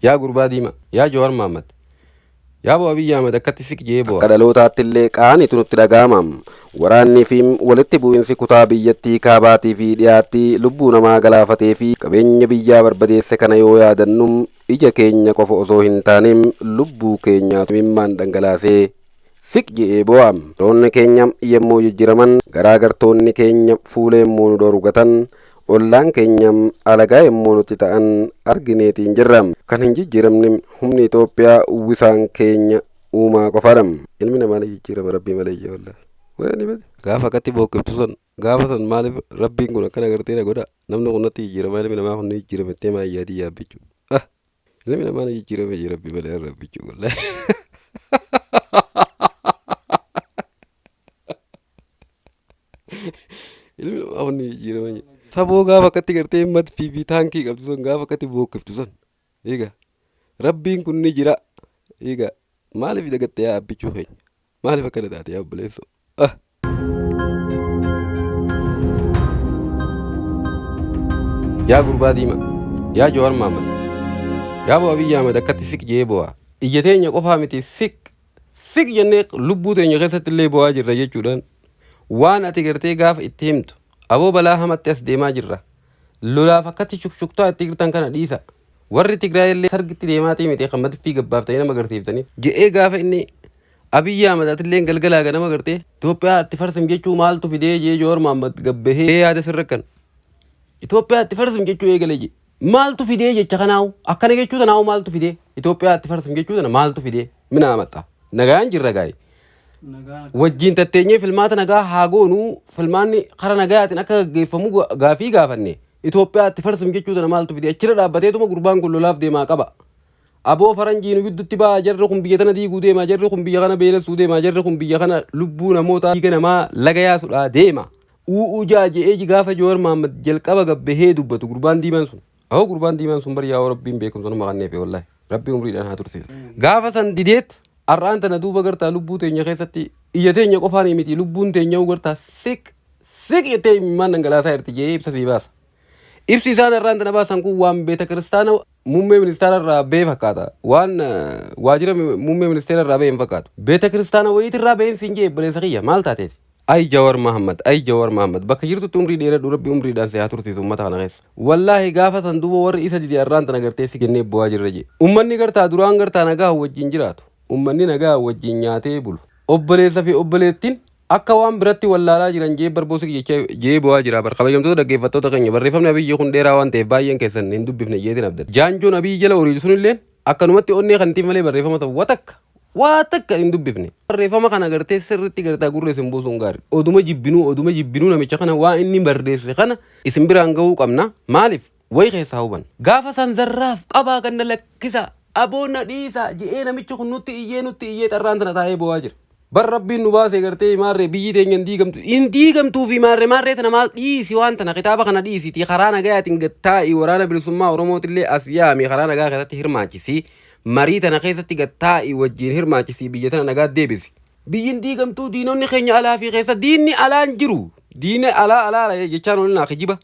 yaa gurbaa diimaa, yaa Jawaar Mohaammed, yaa Aboo Abiyyi Ahmed akkatti siqjee bo'a. Akka dhalootaattillee qaanitu nutti dhaga'amam. Waraannii fi walitti bu'iinsi kutaa biyyattii kaabaatii fi dhiyaatti lubbuu namaa galaafatee fi qabeenya biyyaa barbadeesse kana yoo yaadannu ija keenya qofa osoo hin taaneem lubbuu keenyaatu mimmaan dhangalaasee siqjee bo'am. Roonni keenya yemmuu jijjiraman garaagartoonni keenya fuula yemmuu nu dhorugatan ollaan keenyam alagaa yemmuu nuti ta'an argineetiin jirram. Kan hin jijjiiramne humni Itoophiyaa uwwisaan keenya uumaa qofaadham. Ilmi namaa ni jijjiirama rabbii malee ijaa wallaahi. Gaafa akkatti booqqiftu san gaafa san maaliif rabbiin kun akkana agartee na godha namni kun natti jijjiirama ilmi namaa kun ni jijjiirama ittee maayyaatii yaabbichu. Ilmi namaa ni jijjiirama jira rabbii malee rabbichu wallaahi. Ilmi namaa kun ni jijjiirama jira. Saboo gaafa akkatti gartee madfii fi taankii qabdu san gaafa akkatti booqqiftu san eega rabbiin kun ni jira eega maaliif dagatte yaa abbichuu keenya maaliif akkana taate yaa obboleessoo. Yaa gurbaa diimaa, yaa Jawaar Mohaammed, yaa Aboo Abiyyi Ahmed akkatti siqjee bo'a. Ija teenya qofaa miti siq jennee lubbuu teenya keessatti illee bo'aa jirra jechuudhaan waan ati gartee gaafa itti himtu aboo balaa hamatti as deemaa jirra. Lolaaf akkatti shukshuktoo itti girtan kana dhiisa. Warri Tigraay illee sargitti deemaatii miti kan madfii gabbaaftanii nama agarsiiftanii je'ee gaafa inni Abiyyi Ahmed atillee galgalaa ganama gartee Itoophiyaa itti farsam jechuu maaltu fidee jee Jawaar Mohaammed gabbahee yaada sirra kan Itoophiyaa itti farsam jechuu eegalee je maaltu fidee jecha kanaawu akkana jechuu tanaawu maaltu fidee Itoophiyaa itti farsam jechuu tana maaltu fidee minaa maxxa nagaan jirra gaa'e. Wajjin tatteenyee filmaata nagaa haa goonuu filmaanni kara nagaatiin akka gaggeeffamu gaafii gaafanne Itoophiyaa itti farsam jechuu tana maaltu fidee achirra dhaabbateetuma gurbaan kun lolaaf deemaa qaba. Aboo faranjiin gidduutti baa jarri kun biyya tana diiguu deema jarri kun biyya kana beelessuu deema jarri kun biyya kana lubbuu namoota dhiiga namaa laga yaasudha deema. U'uu jaajee gaafa Jawaar Mohaammed jalqaba gabbahee dubbatu gurbaan diimaan sun. Ahoo gurbaan diimaan sun bari yaa rabbiin beekumsa nama kanneefe wallahi rabbii umriidhaan haa tursiisa. Gaafa san dideet har'aan tana duuba gartaa lubbuu teenya keessatti iyya teenya qofaan miti lubbuun teenya gartaa siq jettee imimmaan dhangalaasaa jirti jee ibsa sii baasa. Ibsi isaan irraan tana baasan kun waan beeta kiristaana muummee ministeera irraa ba'e fakkaata. Waan waajjira muummee ministeera irraa ba'e hin fakkaatu. Beeta kiristaana wayiit irraa ba'een siin jee obboleessa kiyya maal taateeti? Ay Jawaar Mohaammed bakka jirtutti umrii dheeradhu rabbi umriidhaan si haa tursiisu uummata kana keessa. Wallaahi gaafa san duuba warri isa didi irraan tana gartee si kennee bu'aa jirra jee. Uummanni gartaa duraan gartaa nagaa wajjin jiraatu. Uummanni nagaa wajjin nyaatee bulu. Obboleessa fi obboleettiin akka waan biratti wallaalaa jiran jee barboosi jee bu'aa jira bar kabajamtoota dhaggeeffattoota keenya barreeffamni Abiyyi kun dheeraa waan ta'eef baay'een keessan hin dubbifne jeetiin abdata. Jaanjoon Abiyyi jala horiitu sunillee akkanumatti onnee kantiif malee barreeffama ta'u waa takka hin dubbifne. Barreeffama kana gartee sirriitti gartaa gurra isin buusuun gaarii. Oduma jibbinuu namicha kana waa inni barreesse kana isin biraan gahuu qabna. Maaliif? Wayi keessaa huban. Gaafa san zarraaf qabaa kan na lakkisa. Aboo na dhiisa je'ee namichi kun nutti iyyee xarraan tana taa'ee bu'aa jira. Bar rabbiin nu baasee gartee maarree biyyi teenya hin diigamtuu fi maarree tana maal dhiisi waan tana kitaaba kana dhiisiti karaa nagayaatiin gattaa'i waraana bilisummaa Oromootillee as yaami karaa nagaa keessatti hirmaachisi. Marii tana keessatti gattaa'i wajjin hirmaachisi biyya tana nagaa deebisi. Biyyin diigamtuu diinonni keenya alaa fi keessa diinni alaan jiru. Diinni alaa jechaan oolnaa kijiba.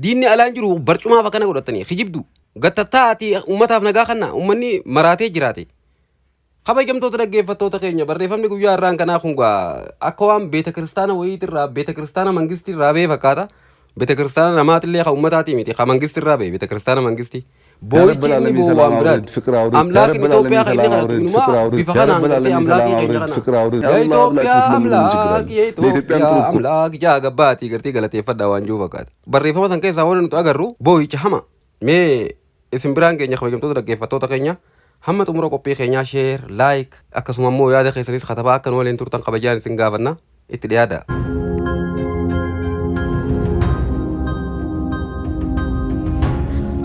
Diinni alaan jiru barcumaaf akkana godhatanii kijibdu. Gattattaati uummataaf nagaa kanna uummanni maraatee jiraate. Kabajamtoota dhaggeeffattoota keenya barreeffamni guyyaa irraan kanaa kun akka waan beeta kiristaana wayiitirraa beeta kiristaana mangistirraa ba'e fakkaata. Beeta kiristaana namaatillee kan uummataatii miti kan mangistirraa ba'e beeta kiristaana mangistii. Boo'ichi inni boo waan biraati. Amlaaqni Itoophiyaa kan inni kadhatu inumaa bifa kanaan galtee amlaaqii keenya kana. Itoophiyaa amlaaqi jaa gabbaatii gartee galateeffadhaa waan jiru fakkaata. Barreeffama san keessaa waan nuti agarru boo'icha hama. Mee isin biraan keenya kabajamtoota dhaggeeffattoota keenya hamma xumura qophii keenyaa sheer laayik akkasuma immoo yaada keessanis katabaa akka nu waliin turtan kabajaan isin gaafanna itti dhiyaadha.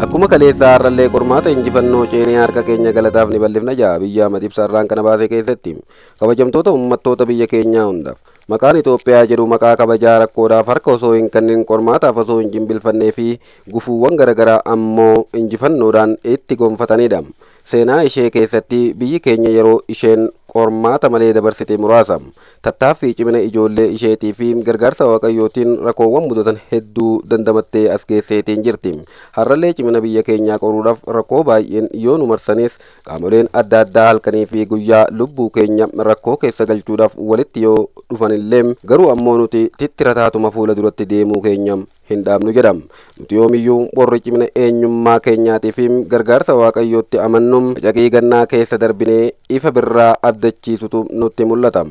Akkuma kaleessaa har'allee qormaata injifannoo ceenee harka keenya galataaf ni bal'ifna jaa Abiyyi Ahmed ibsa irraan kana baasee keessatti kabajamtoota uummattoota biyya keenyaa hundaaf maqaan Itoophiyaa jedhu maqaa kabajaa rakkoodhaaf harka osoo hin kennin qormaataaf osoo hin jimbilfannee fi gufuuwwan garaagaraa ammoo injifannoodhaan itti gonfatanidha. Seenaa ishee keessatti biyyi keenya yeroo isheen qormaata malee dabarsite muraasa. Tattaaffii cimina ijoollee isheetii fi gargaarsa waaqayyootiin rakkoowwan mudatan hedduu dandamattee as geesseetiin jirti. Har'allee cimina biyya keenyaa qoruudhaaf rakkoo baay'een yoo nu marsanis qaamoleen adda addaa halkanii fi guyyaa lubbuu keenya rakkoo keessa galchuudhaaf walitti yoo dhufanillee garuu ammoo nuti tittiraatuma fuula duratti deemuu keenya hin dhaabnu jedham. Nuti yoomiyyuu warri cimina eenyummaa keenyaatii fi gargaarsa waaqayyootti amannum bacaqii gannaa keessa darbinee ifa birraa abdachiisutu nutti mul'ata.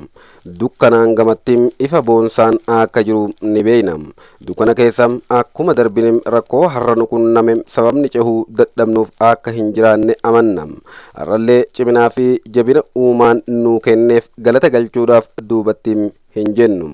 Dukkanaan gamatti ifa boonsaan akka jiru ni beekna. Dukkana keessa akkuma darbine rakkoo har'a nu qunname sababni cehuu dadhabnuuf akka hin jiraanne amanna. Har'allee ciminaa fi jabina uumaan nuu kenneef galata galchuudhaaf duubatti hin jennu.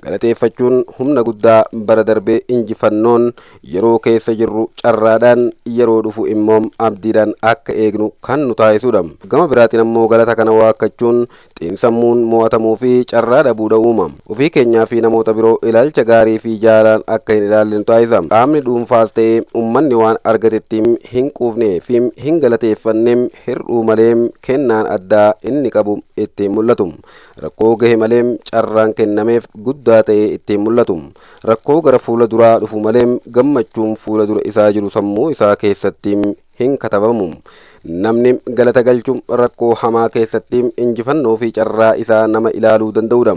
Galateeffachuun humna guddaa bara darbee injifannoon yeroo keessa jirru carraadhaan yeroo dhufu immoo abdiidhaan akka eegnu kan nu taasisudha. Gama biraatiin ammoo galata kana waakkachuun xiinsammuun mo'atamuu fi carraa dhabuudha uuma. Ofii keenyaa fi namoota biroo ilaalcha gaarii fi jaalaan akka hin ilaalle nu taasisa. Qaamni dhuunfaas ta'ee uummanni waan argatetti hin quufnee fi hin galateeffanne hir'uu malee kennaan addaa inni qabu ittiin mul'atu. Rakkoo gahe malee carraa kennameef guddaa ta'ee ittiin mul'atu. Rakkoo gara fuula duraa dhufu malee gammachuun fuula dura isaa jiru sammuu isaa keessatti hin katabamu. Namni galata galchuun rakkoo hamaa keessatti injifannoo fi carraa isaa nama ilaaluu danda'udha.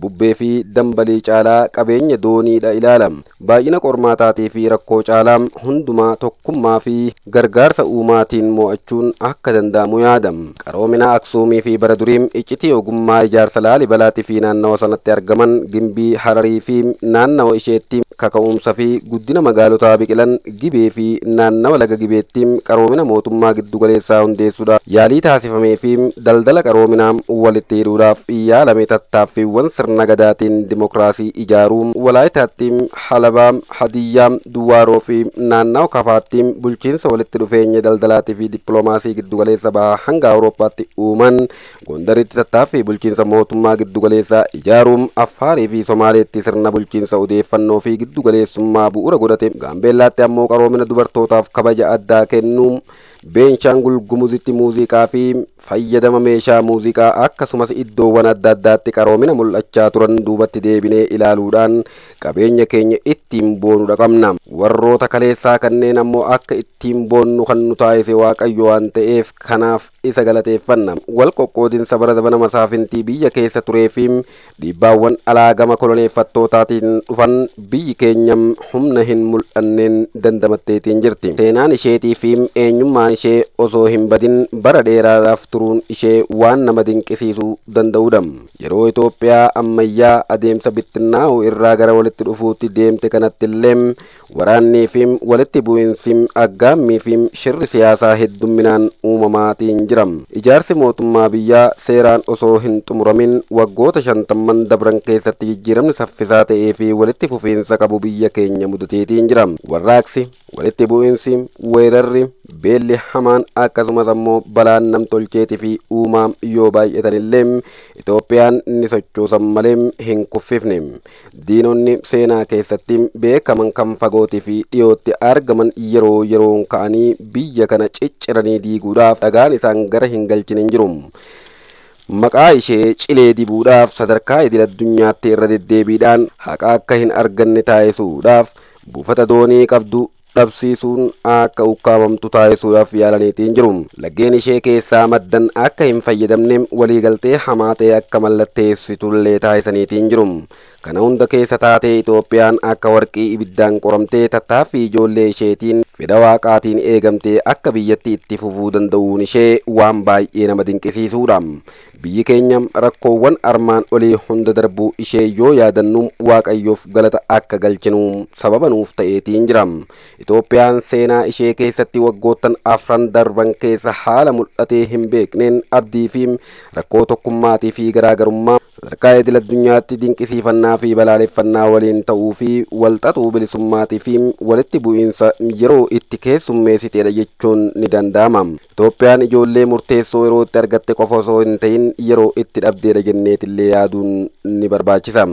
Bubbee fi dambalii caalaa qabeenya dooniidha ilaala. Baay'ina qormaataatii fi rakkoo caalaa hundumaa tokkummaa fi gargaarsa uumaatiin mo'achuun akka danda'amu yaada. Qaroomina Aksuumii fi bara durii iccitii ogummaa ijaarsa Laalibelaatii fi naannawa sanatti argaman Gimbii Hararii fi naannawa isheetti kaka'umsa fi guddina magaalotaa biqilan Gibee fi naannawa laga Gibeetti qaroomina mootummaa giddu galeessaa hundeessuudhaaf yaalii taasifamee fi daldala qaroominaa walitti hidhuudhaaf yaalame tattaaffiiwwan sirna gadaatiin dimokiraasii ijaaruun Walaayitaatti, Halabaa, Hadiyyaa, Duwaaroo fi naannawa Kafaatti bulchiinsa walitti dhufeenya daldalaatii fi dippiloomaasii giddu galeessa bahaa hanga Awurooppaatti uuman. Gondaritti tattaaffii bulchiinsa mootummaa giddu galeessaa ijaaruun Affaarii fi Somaaleetti sirna bulchiinsa odeeffannoo fi giddu galeessummaa bu'uura godhate. Gaambeellaatti ammoo qaroomina dubartootaaf kabaja addaa kennuun Beenshaangul Gumuzitti muuziqaa fi fayyadama meeshaa muuziqaa akkasumas iddoowwan adda addaatti qaroomina mul'achaa turan duubatti deebinee ilaaluudhaan qabeenya keenya ittiin boonudha qabna. Warroota kaleessaa kanneen ammoo akka ittiin boonnu kan nu taasise Waaqayyo waan ta'eef kanaaf isa galateeffanna. Wal qoqqoodinsa bara dabana masaafintii biyya keessa turee fi dhiibbaawwan alaagama koloneeffattootaatiin dhufan biyyi keenya humna hin mul'anneen dandamatteetiin jirti. Seenaan isheetii fi eenyummaan ishee osoo hin badin bara dheeraadhaaf turuun ishee waan nama dinqisiisuu danda'udha. Yeroo Itoophiyaa ammayyaa adeemsa bittinnaa'u irraa gara walitti dhufuutti deemte kanatti illee waraannii fi walitti bu'iinsi aggaammii fi shirri siyaasaa heddumminaan uumamaatiin jira. Ijaarsi mootummaa biyyaa seeraan osoo hin xumuramin waggoota 50 dabran keessatti jijjiiramni saffisaa ta'ee fi walitti fufiinsa qabu biyya keenya mudateetiin jira. Warraaqsi, walitti bu'iinsi, weerarri, beelli hamaan akkasumas ammoo balaan namtolcheetii fi uumaa yoo baay'atanillee Itoophiyaan ni sochoosan malee hin kuffifne. Diinonni seenaa keessatti beekaman kan fagootii fi dhiyootti argaman yeroo yeroon ka'anii biyya kana cicciranii diiguudhaaf dhagaan isaan gara hin galchine hin jiru. Maqaa ishee cilee dibuudhaaf sadarkaa idil addunyaatti irra deddeebiidhaan haqa akka hin arganne taasisuudhaaf buufata doonii qabdu dhabsiisuun akka ukkaamamtu taasisuudhaaf yaalaniitiin jiru. Laggeen ishee keessaa maddan akka hin fayyadamne waliigaltee hamaa ta'e akka mallatteessitullee taasisaniitiin jiru. Kana hunda keessa taatee Itoophiyaan akka warqii ibiddaan qoramtee tattaaffii ijoollee isheetiin fedha waaqaatiin eegamtee akka biyyatti itti fufuu danda'uun ishee waan baay'ee nama dinqisiisuudha. Biyyi keenya rakkoowwan armaan olii hunda darbuu ishee yoo yaadannu Waaqayyoof galata akka galchinu sababa nuuf ta'eetiin jira. Itoophiyaan seenaa ishee keessatti waggoottan afran darban keessa haala mul'atee hin beekneen abdii fi rakkoo tokkummaatii fi garaagarummaa sadarkaa idil addunyaatti dinqisiifannaa fi balaaleffannaa waliin ta'uu fi walxaxuu bilisummaatii fi walitti bu'iinsa yeroo itti keessummeessiteedha jechuun ni danda'ama. Itoophiyaan ijoollee murteessoo yeroo itti argatte qofa osoo hin ta'in yeroo itti dhabdeedha jenneetillee yaaduun ni barbaachisa.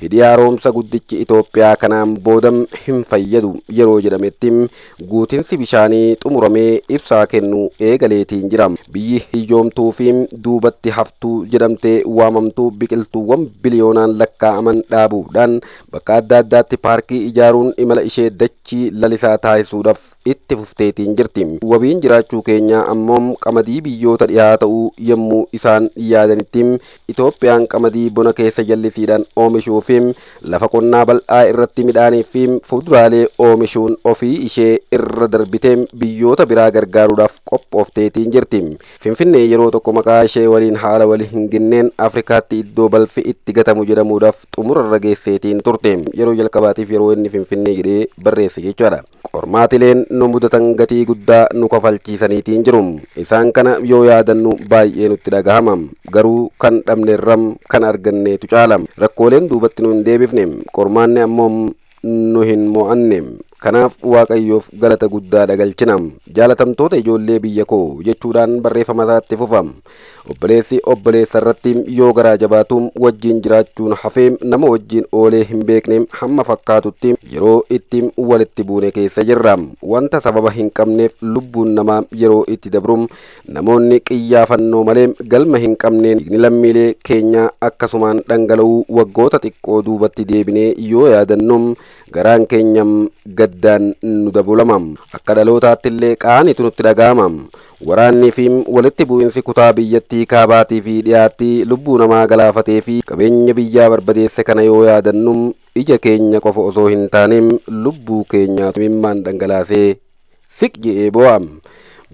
Hidhi haaromsa guddichi Itoophiyaa kanaan boodam hin fayyadu yeroo jedhame xumurametti guutinsi bishaanii xumuramee ibsaa kennuu eegaleetiin jira. Biyyi hiyyoomtuu fi duubatti haftuu jedhamtee waamamtu biqiltuuwwan biliyoonaan lakkaa'aman dhaabuudhaan bakka adda addaatti paarkii ijaaruun imala ishee dachii lalisaa taasisuudhaaf itti fufteetiin jirti. Wabiin jiraachuu keenya ammoo qamadii biyyoota dhiyaa ta'uu yommuu isaan yaadanitti Itoophiyaan qamadii bona keessa jallisiidhaan oomishuu fi lafa qonnaa bal'aa irratti midhaanii fi fuduraalee oomishuun ofii ishee irra darbitee biyyoota biraa gargaaruudhaaf qophoofteetiin jirti. Finfinnee yeroo tokko maqaa ishee waliin haala wal hin ginneen Afrikaatti iddoo balfi itti gatamu jedhamuudhaaf xumurarra geesseetiin turte. Yeroo jalqabaatiif yeroo inni Finfinnee jedhee barreesse jechuudha. Qormaatileen nu mudatan gatii guddaa nu kafalchiisaniitiin jiru. Isaan kana yoo yaadannu baay'ee nutti dhagahama. Garuu kan dhabneerram kan arganneetu caala. Rakkooleen duubatti nu hin deebifne. Qormaanni ammoo nu hin mo'anne. Kanaaf Waaqayyoof galata guddaa galchina. Jaalatamtoota ijoollee biyya koo jechuudhaan barreeffama isaatti fufa. Obboleessi obboleessa irratti yoo garaa jabaatu wajjin jiraachuun hafee nama wajjin oolee hin beekne hamma fakkaatutti yeroo itti walitti buune keessa jirra. Wanta sababa hin qabneef lubbuun namaa yeroo itti dabru namoonni qiyyaafannoo malee galma hin qabneen dhiigni lammiilee keenya akkasumaan dhangala'uu waggoota xiqqoo duubatti deebinee yoo yaadannu garaan keenya gaddaan nu dabulama. Akka dhalootaatti illee qaaniitu nutti dhagahama. Waraannii fi walitti bu'insi kutaa biyyattii kaabaatii fi dhiyaatti lubbuu namaa galaafatee fi qabeenya biyyaa barbadeesse kana yoo yaadannu ija keenya qofa osoo hin taane lubbuu keenyaatu imimmaan dhangalaasee siq je'ee bo'a.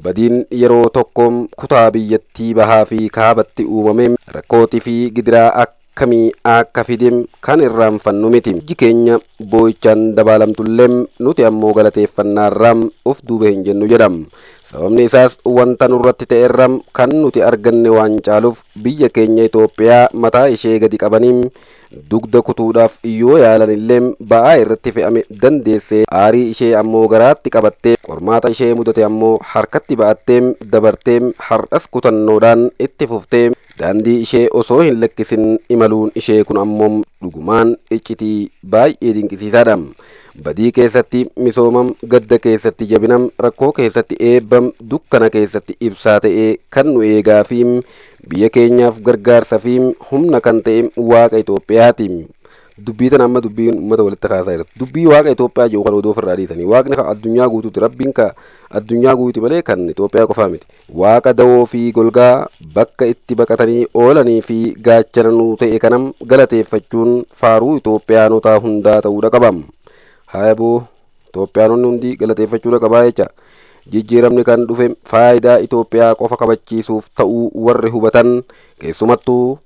Badiin yeroo tokko kutaa biyyattii bahaa fi kaabatti uumame rakkootii fi gidiraa akkamii akka fide kan irraanfannu miti. Iji keenya boo'ichaan dabaalamtullee nuti ammoo galateeffannaarraa of duuba hin jennu jedhama. Sababni isaas wanta nurratti ta'erra kan nuti arganne waan caaluuf biyya keenya Itoophiyaa mataa ishee gadi qabanii dugda kutuudhaaf yoo yaalan illee ba'aa irratti fe'ame dandeessee aarii ishee ammoo garaatti qabattee qormaata ishee mudate ammoo harkatti ba'attee dabartee har'as kutannoodhaan itti fuftee daandii ishee osoo hin lakkisin imaluun ishee kun ammoo dhugumaan iccitii baay'ee dinqisiisaadha. Badii keessatti misoomam, gadda keessatti jabinam, rakkoo keessatti eebbam, dukkana keessatti ibsaa ta'ee kan nu eegaa fi biyya keenyaaf gargaarsa fi humna kan ta'e Waaqa Itoophiyaati. Dubbii tan amma dubbiin uummata walitti kaasaa jirti. Dubbii Waaqa Itoophiyaa jiru kan odoo ofirraa dhiisanii. Waaqni addunyaa guutuuti. Rabbiin ka addunyaa guutuuti malee kan Itoophiyaa qofaa miti. Waaqa dawoo fi golgaa bakka itti baqatanii oolanii fi gaachana nuu ta'e kanam galateeffachuun faaruu Itoophiyaanotaa hundaa ta'uudha qabam. Haayaboo Itoophiyaanonni hundi galateeffachuudha qabaa jecha. Jijjiiramni kan dhufe faayidaa Itoophiyaa qofa kabachiisuuf ta'uu warri hubatan keessumattuu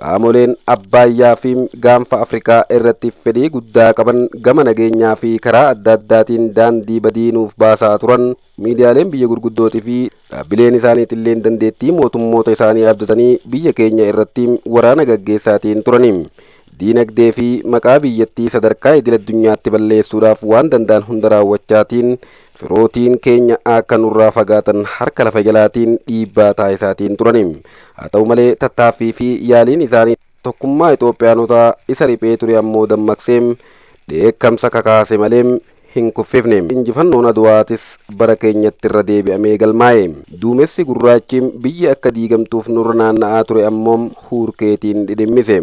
qaamoleen abbaayyaa fi gaanfa Afrikaa irratti fedhii guddaa qaban gama nageenyaa fi karaa adda addaatiin daandii badii nuuf baasaa turan miidiyaaleen biyya gurguddootii fi dhaabbileen isaaniitillee dandeettii mootummoota isaanii abdatanii biyya keenya irratti waraana gaggeessaatiin turanii. Diinagdee fi maqaa biyyattii sadarkaa idil addunyaatti balleessuudhaaf waan danda'an hunda raawwachaatiin firootiin keenya akka nurraa fagaatan harka lafa jalaatiin dhiibbaa taasisaatiin turani. Haa ta'u malee tattaaffii fi yaaliin isaanii tokkummaa Itoophiyaanotaa isa riphee ture ammoo dammaqsee dheekkamsa kakaase malee hin kuffifne. Injifannoon Aduwaatis bara keenyatti irra deebi'amee galmaa'e. Duumessi gurraachi biyya akka diigamtuuf nurra naanna'aa ture ammoo huurkeetiin dhidhimmise.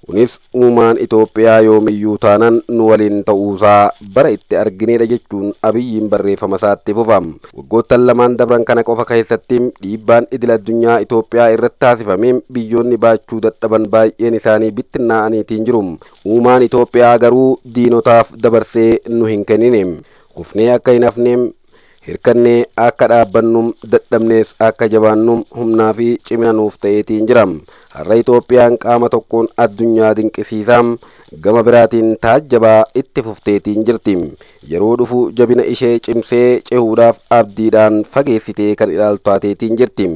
Kunis uumaan Itoophiyaa yoomiyyuu taanaan nu waliin ta'uusaa bara itti argineedha jechuun Abiyyiin barreeffama isaatti fufa. Waggoottan lamaan dabran kana qofa keessatti dhiibbaan idil addunyaa Itoophiyaa irratti taasifame biyyoonni baachuu dadhaban baay'een isaanii bittinnaa'aniitiin jiru. Uumaan Itoophiyaa garuu diinotaaf dabarsee nu hin kennine. Kufnee akka hin hafne hirkannee akka dhaabbannu dadhabnees akka jabaannu humnaa fi cimina nuuf ta'eetiin jira. Har'a Itoophiyaan qaama tokkoon addunyaa dinqisiisaa gama biraatiin taajjabaa itti fufteetiin jirti. Yeroo dhufu jabina ishee cimsee cehuudhaaf abdiidhaan fageessitee kan ilaaltu taateetiin jirti.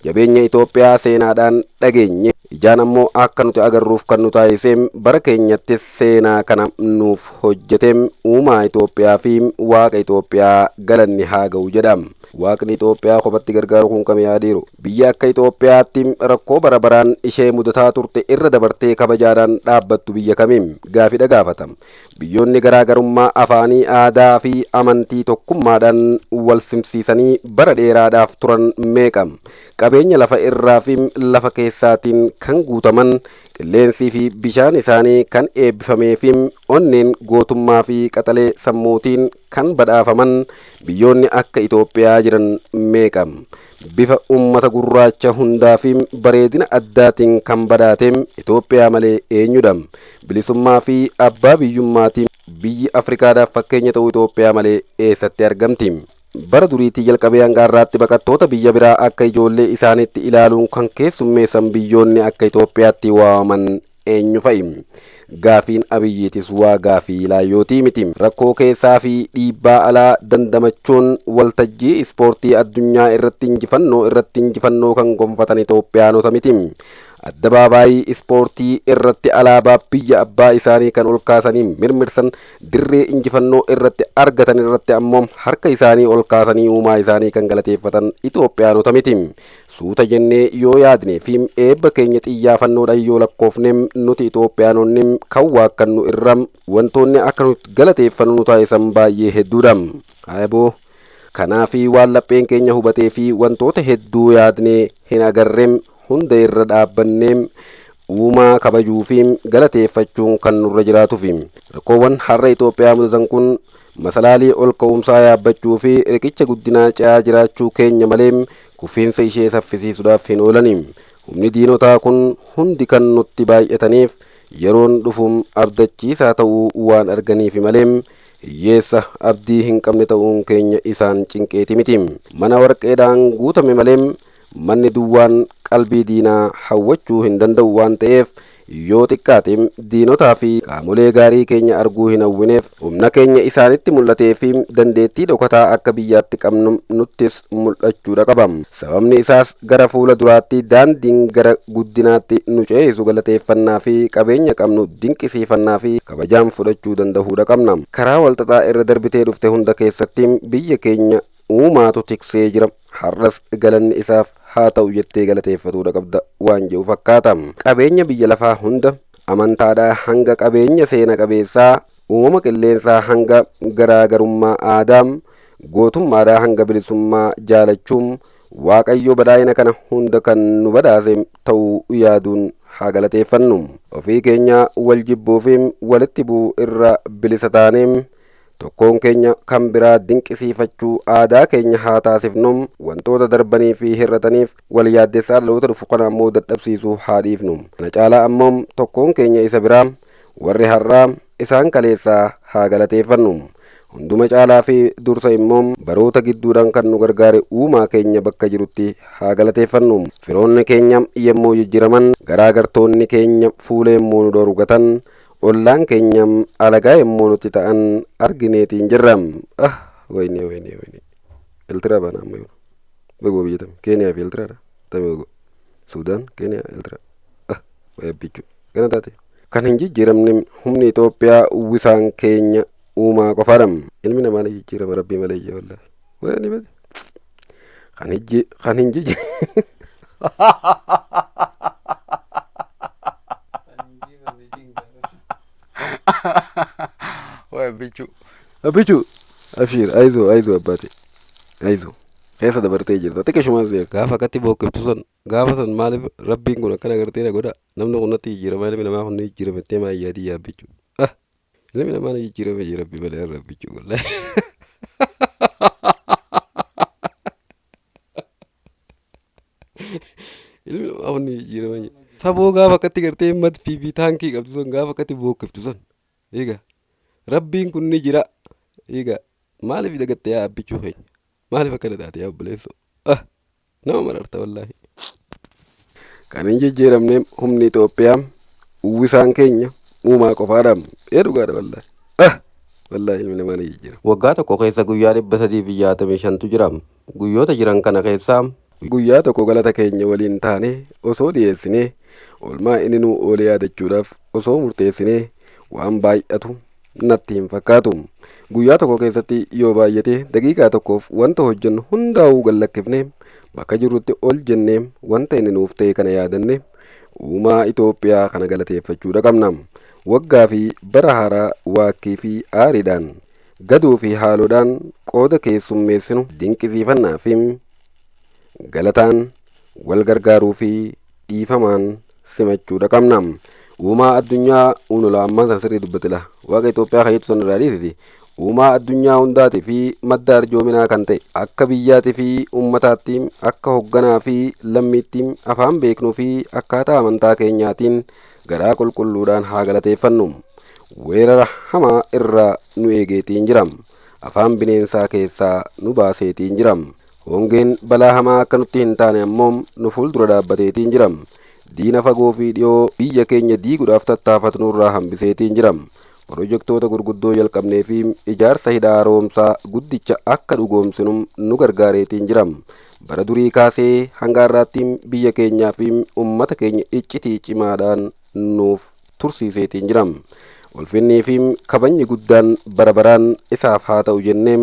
Jabeenya Itoophiyaa seenaadhaan dhageenye ijaan ammoo akka nuti agarruuf kan nu taasisee bara keenyatti seenaa kana nuuf hojjeteem uumaa Itoophiyaa fi waaqa Itoophiyaa galanni haa ga'u jedham. Waaqni Itoophiyaa kophaatti gargaaru kun kam yaadiiru. Biyya akka Itoophiyaatti rakkoo bara baraan ishee mudataa turte irra dabartee kabajaadhaan dhaabbattu biyya kamiim gaafidha gaafatam. Biyyoonni garaagarummaa afaanii, aadaa fi amantii tokkummaadhaan wal simsiisanii bara dheeraadhaaf turan meeqam. Qabeenya lafa irraa fi lafa keessaatiin kan guutaman, qilleensii fi bishaan isaanii kan eebbifamee fi onneen gootummaa fi qaxalee sammuutiin kan badhaafaman biyyoonni akka Itoophiyaa jiran meeqam. Bifa ummata gurraacha hundaa fi bareedina addaatiin kan badhaateem Itoophiyaa malee eenyudham. Bilisummaa fi abbaa biyyummaatiin biyyi Afrikaadhaaf fakkeenya ta'uu Itoophiyaa malee eessatti argamti. Bara duriitii jalqabee hanga har'aatti baqattoota biyya biraa akka ijoollee isaaniitti ilaaluun kan keessummeessan biyyoonni akka Itoophiyaatti waamaman eenyu fa'i? Gaafiin Abiyyiitis waa gaafii laayyootii miti. Rakkoo keessaa fi dhiibbaa alaa dandamachuun waltajjii ispoortii addunyaa irratti injifannoo kan gonfatan Itoophiyaanota miti. Addabaabaayii ispoortii irratti alaabaa biyya abbaa isaanii kan ol kaasanii mirmirsan, dirree injifannoo irratti argatan irratti ammoo harka isaanii ol kaasanii uumaa isaanii kan galateeffatan Itoophiyaanota miti. Suuta jennee yoo yaadne fi eebba keenya xiyyaaffannoodhaan yoo lakkoofne nuti Itoophiyaanonni kan waaqannu irra wantoonni akka nuti galateeffannu nu taasisan baay'ee hedduudha. Ayiboo kanaafi waan lapheen keenya hubatee fi wantoota hedduu yaadnee hin agarreem hunda irra dhaabbanneem uumaa kabajuu fi galateeffachuun kan nurra jiraatuufi. Rakkoowwan har'a Itoophiyaa mudatan kun masalaalii ol ka'umsaa yaabbachuu fi riqicha guddinaa ce'aa jiraachuu keenya malee kufiinsa ishee saffisiisuudhaaf hin oolani. Humni diinotaa kun hundi kan nutti baay'ataniif yeroon dhufuun abdachiisaa ta'uu waan arganiif malee hiyyeessa abdii hin qabne ta'uun keenya isaan cinqeeti miti. Mana warqeedhaan guutame malee manni duwwaan qalbii diinaa hawwachuu hin danda'u waan ta'eef yoo xiqqaate diinotaa fi qaamolee gaarii keenya arguu hin hawwineef humna keenya isaanitti mul'atee fi dandeettii dhokataa akka biyyaatti qabnu nuttis mul'achuudha qaba. Sababni isaas gara fuula duraatti daandiin gara guddinaatti nu ceesisu galateeffannaa fi qabeenya qabnu dinqisiifannaa fi kabajaan fudhachuu danda'uudha qabna. Karaa walxaxaa irra darbitee dhufte hunda keessatti biyya keenya uumaatu tiksee jira. Har'as galanni isaaf haa ta'u jettee galateeffatuudha qabda waan jedhu fakkaata. Qabeenya biyya lafaa hunda, amantaadhaa hanga qabeenya seena qabeessaa, uumama qilleensaa hanga garaagarummaa aadaa, gootummaadhaa hanga bilisummaa jaalachuun Waaqayyo badhaadhina kana hunda kan nu badhaase ta'uu yaaduun haa galateeffannu. Ofii keenya wal jibbuu fi walitti bu'uu irra bilisa taaneem tokkoon keenya kan biraa dinqisiifachuu aadaa keenya haa taasifnu. Wantoota darbanii fi hir'ataniif wal yaaddessaa dhaloota dhufu kana ammoo dadhabsiisuu haa dhiifnu. Kana caalaa ammoo tokkoon keenya isa biraa warri har'aa isaan kaleessaa haa galateeffannu. Hunduma caalaa fi dursa immoo baroota gidduudhaan kan nu gargaare uumaa keenya bakka jirutti haa galateeffannu. Firoonni keenya yemmuu jijjiraman, garaagartoonni keenya fuula yemmuu nu dhorgatan, ollaan keenya alagaa yemmuu nuti ta'an argineetiin jirra. Wayne Eltiraa baana amma yoo begoo biyya tam Keeniyaa fi Eltiraadha tame begoo Suudaan Keeniyaa Eltiraa wayabbichuu kana taate kan hin jijjiiramne humni Itoophiyaa uwwisaan keenya uumaa qofaadham. Ilmi namaa ni jijjiirama rabbii malee ijaa wallaahi wayani bade kan hin jijji Abbichuu abshir aizo abbaate aizo keessa dabartee jirta xiqqee shumaan seera. Gaafa akkatti booqqiftu san gaafa san maaliif rabbiin kun akkana gartee na godha namni kun natti jijjiirama ilmi namaa kun ni jijjiiramettee maa iyyaati yaabbichuu ilmi namaa ni jijjiirame jira rabbi malee rabbichuu wallaahi. Ilmi namaa kun ni jijjiirama saboo gaafa akkatti gartee madfii fi taankii qabdu san gaafa akkatti booqqiftu san eega rabbiin kun ni jira eega maaliif dagatte yaa abbichuu keenya maaliif akkana taate yaa obboleesso nama mararta wallaahi. Kan hin jijjiiramne humni Itoophiyaa uwwisaan keenya uumaa qofaadha dhugaadha wallaahi. Wallaahi ilmi namaa ni jijjiirama. Waggaa tokko keessa guyyaa 365tu jira. Guyyoota jiran kana keessaa guyyaa tokko galata keenya waliin taane osoo dhiyeessine oolmaa inni nu oole yaadachuudhaaf osoo murteessinee waan baay'atu natti hin fakkaatu. Guyyaa tokko keessatti yoo baay'ate daqiiqaa tokkoof wanta hojjennu hundaa'uu gallakkifnee bakka jirrutti ol jennee wanta inni nuuf ta'e kana yaadanne uumaa Itoophiyaa kana galateeffachuudha qabna. Waggaa fi bara haaraa waakkii fi aariidhaan gaduu fi haaloodhaan qooda keessummeessinu dinqisiifannaa fi galataan wal gargaaruu fi dhiifamaan simachuudha qabna. Uumaa addunyaa uunula ammaa sirrii dubbatila waaqa Itoophiyaa kayyatu san irraa dhiisiti uumaa addunyaa hundaatii fi madda arjoominaa kan ta'e akka biyyaatii fi ummataatti akka hogganaa fi lammiitti afaan beeknuu fi akkaataa amantaa keenyaatiin garaa qulqulluudhaan haa galateeffannu. Weerara hamaa irraa nu eegeetiin jiram afaan bineensaa keessaa nu baaseetiin jiram hongeen balaa hamaa akka nutti hin taane ammoo nu fuuldura dhaabbateetiin jiram diina fagoo fi dhiyoo biyya keenya diiguudhaaf tattaafatu nurraa hambiseetiin jiram pirojektoota gurguddoo jalqabnee fi ijaarsa hidha haaromsaa guddicha akka dhugoomsinu nu gargaareetiin jiram bara durii kaasee hanga har'aatti biyya keenyaa fi ummata keenya iccitii cimaadhaan nuuf tursiiseetiin jiram. Ulfinnii fi kabajni guddaan bara baraan isaaf haa ta'u jenneem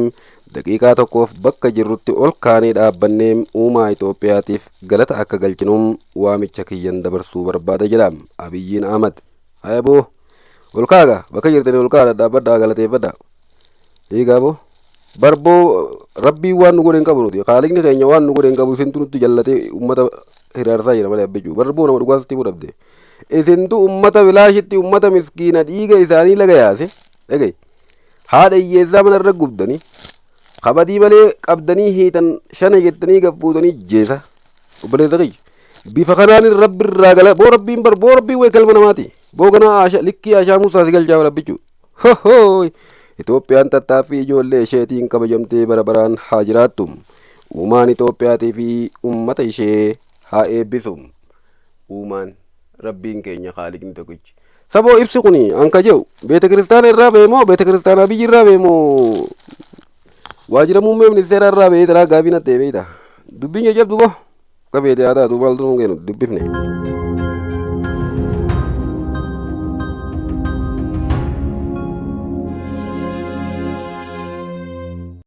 daqiiqaa tokkoof bakka jirrutti ol kaanee dhaabbanneem uumaa Itoophiyaatiif galata akka galchinuum waamicha kiyyan dabarsuu barbaada jedha Abiyyiin Ahmad. Hayaboo ol kaaga bakka jirtanii ol kaadha dhaabbadhaa galateeffadha. Hiikaaboo barboo rabbii waan nu godhe hin qabu nuti haaliqni keenya waan nu godhe hin qabu isintu nutti jallatee ummata hiraarsaa jira malee abbechuu barboo nama dhugaasatti mudhabde. Isintu ummata bilaashitti ummata miskiina dhiiga isaanii laga yaase dhagaye haadha hiyyeessaa manarra gubdanii kabadii malee qabdanii hiitan shana jettanii gaffuutanii jeesa obboleessa kiyya bifa kanaan rabbi irraa gala boo rabbiin way kalma namaati boo ganaa likkii ashaa musaasi galchaa rabbichu hohooy Itoophiyaan tattaaffii ijoollee isheetiin kabajamtee bara baraan haa jiraattu uumaan Itoophiyaatii fi ummata ishee haa eebbisu uumaan rabbiin keenya haaliqni tokkichi saboo ibsi kuni anka jehu beeta kiristaana irraa beemoo beeta kiristaanaa biyyi irraa beemoo waajjira muummee ministeera irraa beeta gaabina ta'e beeta dubbiin jajjabdu boo akka beete haa taatu maaltu nu kennu dubbifne.